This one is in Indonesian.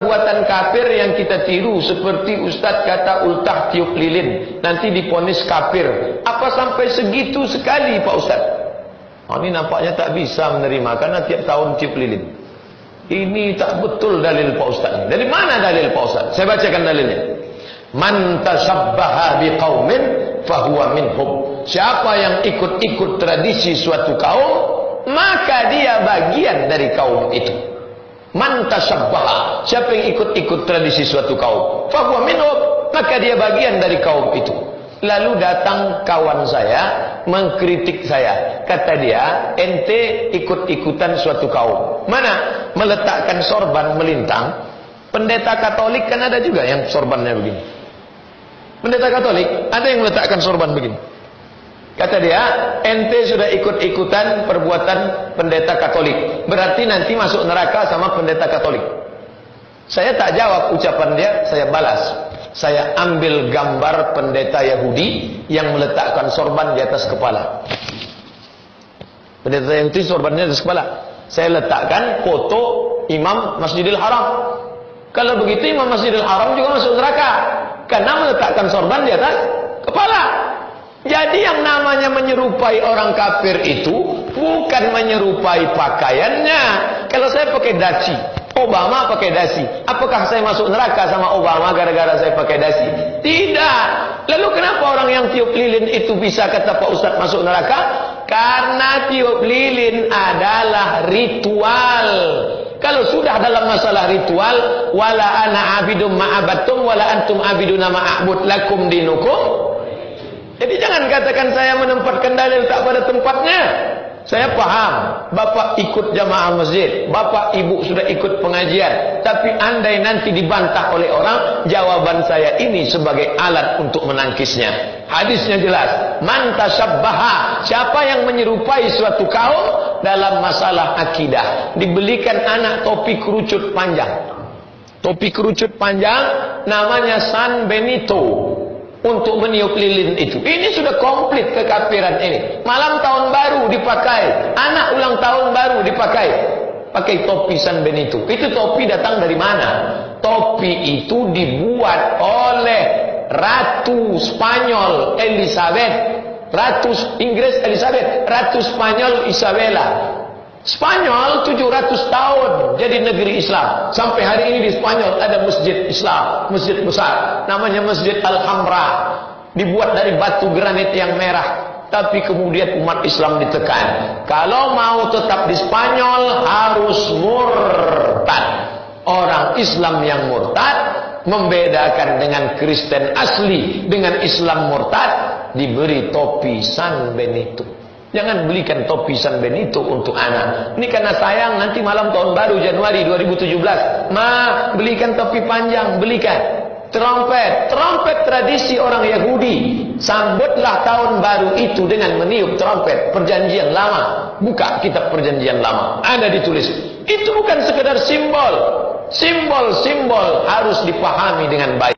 Perbuatan kafir yang kita tiru, seperti Ustadz kata ultah tiup lilin, nanti diponis kafir. Apa sampai segitu sekali Pak Ustadz? Oh, ini nampaknya tak bisa menerima karena tiap tahun tiup lilin. Ini tak betul dalil Pak Ustadz. Dari mana dalil Pak Ustadz? Saya bacakan dalilnya. Man tasabbaha biqaumin fahuwa minhum. Siapa yang ikut-ikut tradisi suatu kaum, maka dia bagian dari kaum itu. Man tasabbaha, siapa yang ikut-ikut tradisi suatu kaum, fahuwa minhum, maka dia bagian dari kaum itu. Lalu datang kawan saya mengkritik saya, kata dia, ente ikut-ikutan suatu kaum. Mana? Meletakkan sorban melintang. Pendeta Katolik kan ada juga yang sorbannya begini. Pendeta Katolik ada yang meletakkan sorban begini. Kata dia, ente sudah ikut-ikutan perbuatan pendeta Katolik, berarti nanti masuk neraka sama pendeta Katolik. Saya tak jawab ucapan dia, saya balas. Saya ambil gambar pendeta Yahudi yang meletakkan sorban di atas kepala. Pendeta Yahudi sorbannya di atas kepala. Saya letakkan foto Imam Masjidil Haram. Kalau begitu Imam Masjidil Haram juga masuk neraka, karena meletakkan sorban di atas kepala. Jadi yang namanya menyerupai orang kafir itu bukan menyerupai pakaiannya. Kalau saya pakai dasi, Obama pakai dasi, apakah saya masuk neraka sama Obama gara-gara saya pakai dasi? Tidak. Lalu kenapa orang yang tiup lilin itu bisa, kata Pak Ustadz, masuk neraka? Karena tiup lilin adalah ritual. Kalau sudah dalam masalah ritual, wala ana abidum ma'abattum wala antum abiduna ma'abud lakum dinukum. Jadi jangan katakan saya menempatkan dalil tak pada tempatnya. Saya paham, Bapak ikut jamaah masjid, Bapak Ibu sudah ikut pengajian, tapi andai nanti dibantah oleh orang, jawaban saya ini sebagai alat untuk menangkisnya. Hadisnya jelas, man tasabbaha, siapa yang menyerupai suatu kaum dalam masalah akidah, dibelikan anak topi kerucut panjang. Topi kerucut panjang namanya San Benito. Untuk meniup lilin itu. Ini sudah komplit kekafiran ini. Malam tahun baru dipakai, anak ulang tahun baru dipakai, pakai topi San Benito. Itu topi datang dari mana? Topi itu dibuat oleh Ratu Spanyol Elizabeth, Ratu Inggris Elizabeth, Ratu Spanyol Isabella. Spanyol 700 tahun jadi negeri Islam. Sampai hari ini di Spanyol ada masjid Islam, masjid besar, namanya Masjid Alhambra. Dibuat dari batu granit yang merah. Tapi kemudian umat Islam ditekan. Kalau mau tetap di Spanyol harus murtad. Orang Islam yang murtad membedakan dengan Kristen asli dengan Islam murtad, diberi topi San Benito. Jangan belikan topi San Benito untuk anak. Ini karena sayang nanti malam tahun baru Januari 2017. Belikan topi panjang, belikan. Trompet tradisi orang Yahudi. Sambutlah tahun baru itu dengan meniup trompet. Perjanjian lama. Buka kitab perjanjian lama. Ada ditulis. Itu bukan sekedar simbol. Simbol-simbol harus dipahami dengan baik.